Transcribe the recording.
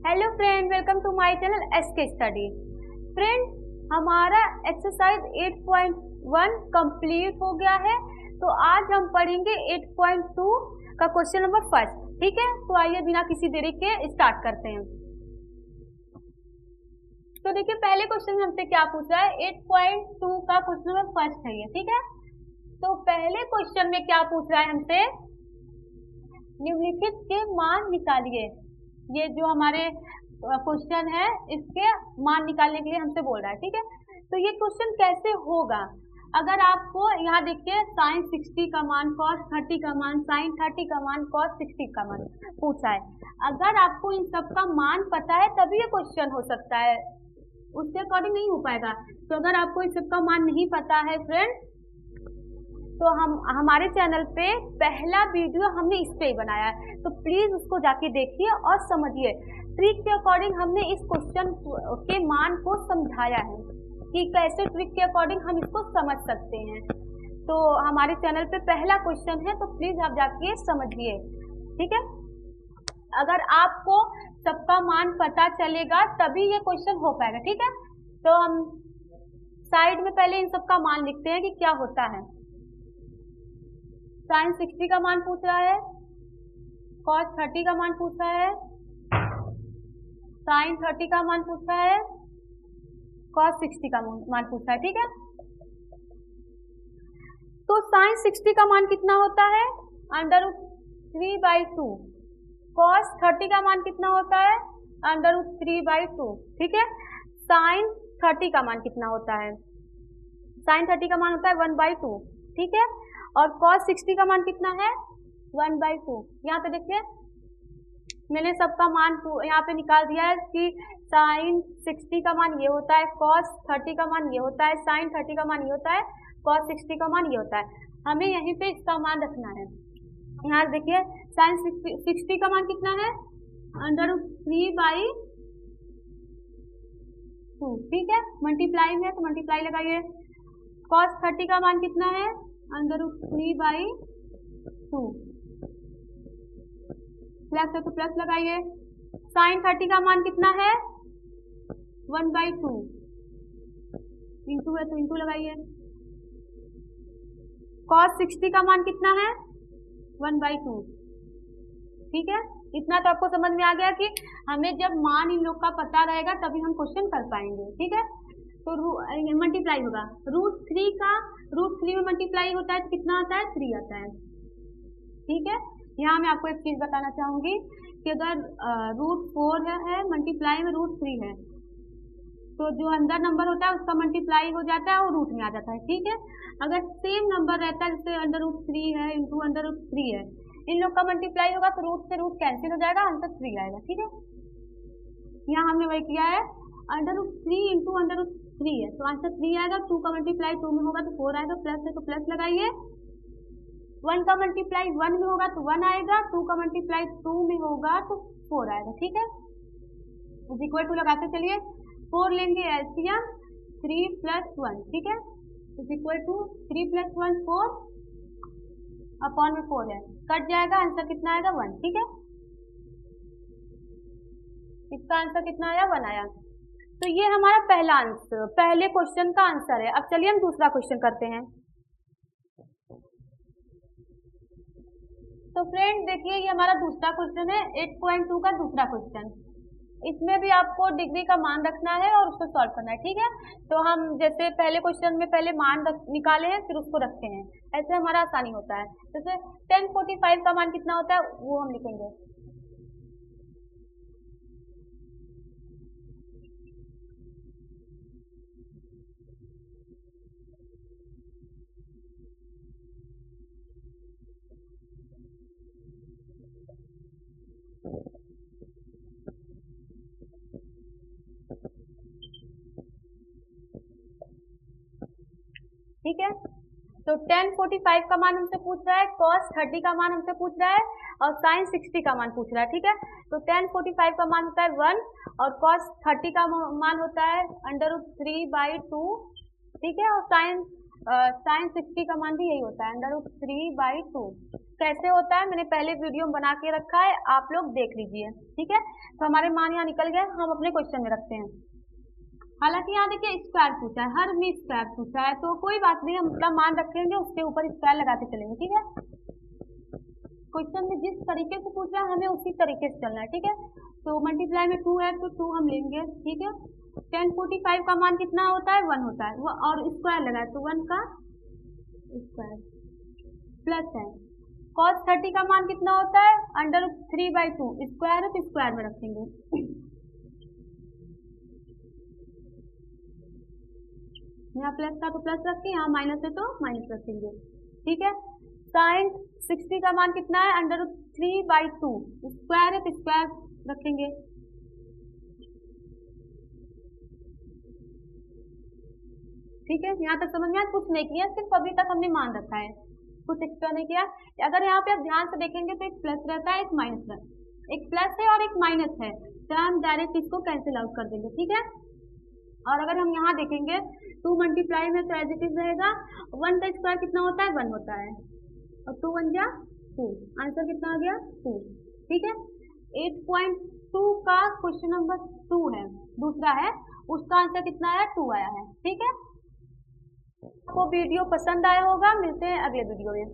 Hello friend, welcome to my channel SK study. Friend, हमारा exercise 8.1 complete हो गया है। तो आज हम पढ़ेंगे 8.2 का क्वेश्चन नंबर फर्स्ट। ठीक है, तो आइए बिना किसी देरी के स्टार्ट करते हैं। तो देखिए, पहले क्वेश्चन हमसे क्या पूछा है, 8.2 का क्वेश्चन नंबर फर्स्ट है ये। ठीक है, तो पहले क्वेश्चन में क्या पूछ रहा है हमसे, निम्नलिखित के मान निकालिए। ये जो हमारे क्वेश्चन है, इसके मान निकालने के लिए हमसे बोल रहा है। ठीक है, तो ये क्वेश्चन कैसे होगा, अगर आपको यहाँ देखिए साइन 60 का मान, कॉस 30 का मान, साइन 30 का मान, कॉस 60 का मान पूछा है। अगर आपको इन सब का मान पता है तभी ये क्वेश्चन हो सकता है, उसके अकॉर्डिंग नहीं हो पाएगा। तो अगर आपको इन सब का मान नहीं पता है फ्रेंड, तो हमारे चैनल पे पहला वीडियो हमने इस पे ही बनाया है, तो प्लीज उसको जाके देखिए और समझिए। ट्रिक के अकॉर्डिंग हमने इस क्वेश्चन के मान को समझाया है कि कैसे ट्रिक के अकॉर्डिंग हम इसको समझ सकते हैं। तो हमारे चैनल पे पहला क्वेश्चन है, तो प्लीज आप जाके समझिए। ठीक है, अगर आपको सबका मान पता चलेगा तभी ये क्वेश्चन हो पाएगा। ठीक है, तो हम साइड में पहले इन सबका मान लिखते हैं कि क्या होता है। साइन 60 का मान पूछ रहा है, कॉस 30 का मान पूछ रहा है, साइन 30 का मान पूछ रहा है, कॉस 60 का मान पूछ रहा है। ठीक है, तो साइन 60 का मान कितना होता है, √3/2। कॉस 30 का मान कितना होता है, √3/2। ठीक है, साइन 30 का मान कितना होता है, साइन 30 का मान होता है 1/2। ठीक है, और cos 60 का मान कितना है, 1/2। यहाँ पे देखिए मैंने सबका मान यहाँ पे निकाल दिया है कि साइन 60 का मान ये होता है, cos 30 का मान ये होता है, साइन 30 का मान ये होता है, cos 60 का मान ये होता है। हमें यहीं पे इसका मान रखना है। यहाँ देखिए साइन 60 का मान कितना है, √3/2। ठीक है, मल्टीप्लाई में तो मल्टीप्लाई लगाइए। cos 30 का मान कितना है, √3/2। प्लस है तो प्लस लगाइए। साइन 30 का मान कितना है, 1/2। इंटू है तो इंटू लगाइए। cos 60 का मान कितना है, 1/2। ठीक है, इतना तो आपको समझ में आ गया कि हमें जब मान इन लोग का पता रहेगा तभी हम क्वेश्चन कर पाएंगे। ठीक है, तो मल्टीप्लाई होगा, √3 का √3 में मल्टीप्लाई होता है तो कितना आता है, 3 आता है। ठीक है, यहाँ मैं आपको एक चीज बताना चाहूंगी कि अगर √4 है मल्टीप्लाई में √3 है, तो जो अंदर नंबर होता है उसका मल्टीप्लाई हो जाता है और रूट में आ जाता है। ठीक है, अगर सेम नंबर रहता है जैसे √3 है इंटू √3 है, इन लोग का मल्टीप्लाई होगा तो रूट से रूट कैंसिल हो जाएगा, आंसर 3 आएगा। ठीक है, यहाँ हमने वही किया है, √3 इंटू √3 है तो आंसर 3 आएगा। 2 का मल्टीप्लाई 2 में होगा तो 4 आएगा, प्लस है तो प्लस लगाइए। 1 का मल्टीप्लाई 1 में होगा तो 1 आएगा, 2 का मल्टीप्लाई 2 में होगा तो 4 आएगा। ठीक है, इज इक्वल टू लगाते चलिए, 4 लेंगे एलसीएम, 3 + 1। ठीक है, इज इक्वल टू 3 + 1 4 अपॉन में 4 है, कट जाएगा, आंसर कितना आएगा, 1। ठीक है, इसका आंसर कितना आया, 1 आया। तो ये हमारा पहला आंसर, पहले क्वेश्चन का आंसर है। अब चलिए हम दूसरा क्वेश्चन करते हैं। तो फ्रेंड देखिए, ये हमारा दूसरा क्वेश्चन है, 8.2 का दूसरा क्वेश्चन। इसमें भी आपको डिग्री का मान रखना है और उसको सॉल्व करना है। ठीक है, तो हम जैसे पहले क्वेश्चन में पहले मान निकाले हैं फिर उसको रखते हैं, ऐसे हमारा आसानी होता है। जैसे 1045 का मान कितना होता है वो हम लिखेंगे। ठीक है, तो 1045 का मान हमसे पूछ रहा है, cos 30 का मान हमसे पूछ रहा है और साइन 60 का मान पूछ रहा है। ठीक है, तो 1045 का मान होता है 1 और cos 30 का मान होता है √3/2। ठीक है, और साइन साइन 60 का मान भी यही होता है, √3/2। कैसे होता है मैंने पहले वीडियो में बना के रखा है, आप लोग देख लीजिए, ठीक है। तो हमारे मान यहाँ निकल गए, हम अपने क्वेश्चन में रखते हैं। हालांकि यहाँ देखिए स्क्वायर पूछा है, हर में स्क्वायर पूछा है, तो कोई बात नहीं, हम अपना मान रखेंगे, उसके ऊपर स्क्वायर लगाते चलेंगे, ठीक है। क्वेश्चन में जिस तरीके से पूछ रहा है हमें उसी तरीके से चलना है, ठीक है। तो मल्टीप्लाई में 2 है तो 2 हम लेंगे, ठीक है। 1045 का मान कितना होता है, 1 होता है, वो और स्क्वायर लगाए तो 1 का स्क्वायर प्लस है। cos 30 का मान कितना होता है, √3/2, स्क्वायर है तो स्क्वायर में रखेंगे। यहाँ प्लस था तो प्लस रखें, यहाँ माइनस है तो माइनस रखेंगे, ठीक है। साइन 60 का मान कितना है, √3/2, स्क्वायर है तो स्क्वायर रखेंगे। ठीक है, यहाँ तक समझ में आया? कुछ नहीं किया, सिर्फ अभी तक हमने मान रखा है, कुछ एक्स्ट्रा नहीं किया। अगर यहाँ पे आप ध्यान से देखेंगे तो एक प्लस रहता है, एक माइनस रहता है, एक प्लस है और एक माइनस है, तो हम डायरेक्ट इसको कैंसिल आउट कर देंगे, ठीक है। और अगर हम यहाँ देखेंगे 2 मल्टीप्लाई में तो एज इट इज रहेगा, 1 का स्क्वायर कितना होता है, 1 होता है, और 2 1 जा 2, आंसर कितना आ गया 2, ठीक है। 8.2 का क्वेश्चन नंबर 2 है, दूसरा है, उसका आंसर कितना आया, 2 आया है, ठीक है। आपको वीडियो पसंद आया होगा, मिलते हैं अगले वीडियो में।